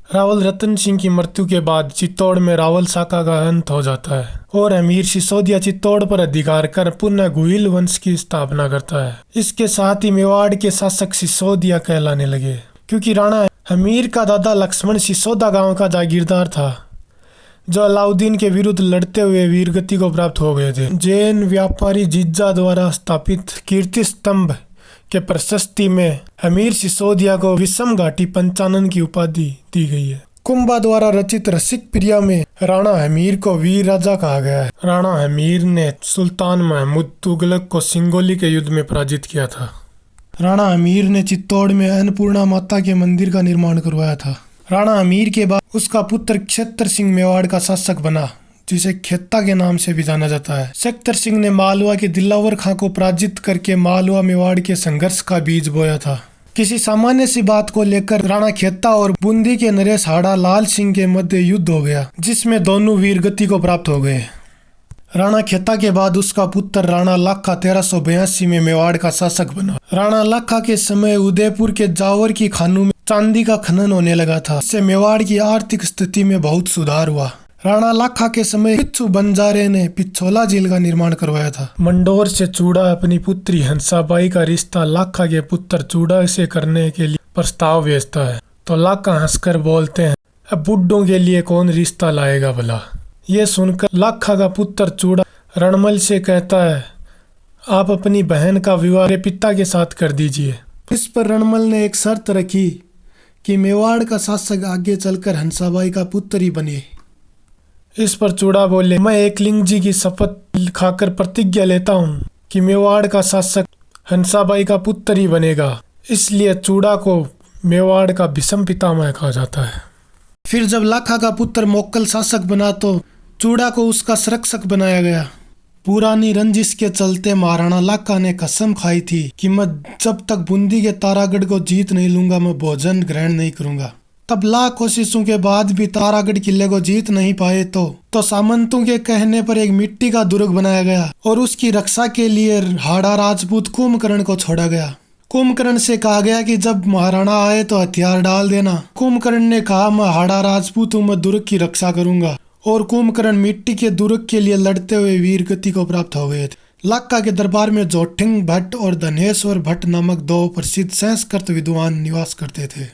रावल रतन सिंह की मृत्यु के बाद चित्तौड़ में रावल शाखा का अंत हो जाता है और अमीर सिसोदिया चित्तौड़ पर अधिकार कर पुनः गुहिल वंश की स्थापना करता है। इसके साथ ही मेवाड़ के शासक सिसोदिया कहलाने लगे, क्योंकि राणा अमीर का दादा लक्ष्मण सिसोदा गांव का जागीरदार था, जो अलाउद्दीन के विरुद्ध लड़ते हुए वीरगति को प्राप्त हो गए थे। जैन व्यापारी जिज्जा द्वारा स्थापित कीर्ति स्तंभ के प्रशस्ति में अमीर सिसोदिया को विषम घाटी पंचानन की उपाधि दी गई है। कुंभा द्वारा रचित रसिक प्रिया में राणा हमीर को वीर राजा कहा गया है। राणा हमीर ने सुल्तान महमूद तुगलक को सिंगोली के युद्ध में पराजित किया था। राणा हमीर ने चित्तौड़ में अन्नपूर्णा माता के मंदिर का निर्माण करवाया था। राणा हमीर के बाद उसका पुत्र क्षेत्र सिंह मेवाड़ का शासक बना, जिसे खेता के नाम से भी जाना जाता है। क्षेत्र सिंह ने मालवा के दिलावर खां को पराजित करके मालवा मेवाड़ के संघर्ष का बीज बोया था। किसी सामान्य सी बात को लेकर राणा खेता और बूंदी के नरेश हाड़ा लाल सिंह के मध्य युद्ध हो गया, जिसमें दोनों वीरगति को प्राप्त हो गए। राणा खेता के बाद उसका पुत्र राणा लाखा 1382 में मेवाड़ का शासक बना। राणा लाखा के समय उदयपुर के जावर की खानों में चांदी का खनन होने लगा था, इससे मेवाड़ की आर्थिक स्थिति में बहुत सुधार हुआ। राणा लाखा के समय पिच्छू बंजारे ने पिछोला झील का निर्माण करवाया था। मंडोर से चूड़ा अपनी पुत्री हंसाबाई का रिश्ता लाखा के पुत्र चूड़ा से करने के लिए प्रस्ताव भेजता है, तो लाखा हंसकर बोलते हैं, अब बुड्ढों के लिए कौन रिश्ता लाएगा भला। ये सुनकर लाखा का पुत्र चूड़ा रणमल से कहता है, आप अपनी बहन का विवाह मेरे पिता के साथ कर दीजिए। इस पर रणमल ने एक शर्त रखी कि मेवाड़ का शासक आगे चलकर हंसाबाई का पुत्र ही बने। इस पर चूड़ा बोले, मैं एकलिंग जी की शपथ खाकर प्रतिज्ञा लेता हूँ कि मेवाड़ का शासक हंसाबाई का पुत्र ही बनेगा। इसलिए चूड़ा को मेवाड़ का विषम पितामह कहा जाता है। फिर जब लाखा का पुत्र मोक्कल शासक बना तो चूड़ा को उसका संरक्षक बनाया गया। पुरानी रंजिश के चलते महाराणा लाखा ने कसम खाई थी कि मैं जब तक बूंदी के तारागढ़ को जीत नहीं लूंगा मैं भोजन ग्रहण नहीं करूंगा। तब लाख कोशिशों के बाद भी तारागढ़ किले को जीत नहीं पाए तो सामंतों के कहने पर एक मिट्टी का दुर्ग बनाया गया और उसकी रक्षा के लिए हाड़ा राजपूत कुंभकर्ण को छोड़ा गया। कुंभकर्ण से कहा गया कि जब महाराणा आए तो हथियार डाल देना। कुंभकर्ण ने कहा, मैं हाड़ा राजपूत हूँ, मैं दुर्ग की रक्षा करूंगा। और कुंभकर्ण मिट्टी के दुर्ग के लिए लड़ते हुए वीरगति को प्राप्त हो गए थे। लाखा के दरबार में जोठिंग भट्ट और धनेश्वर भट्ट नामक दो प्रसिद्ध संस्कृत विद्वान निवास करते थे।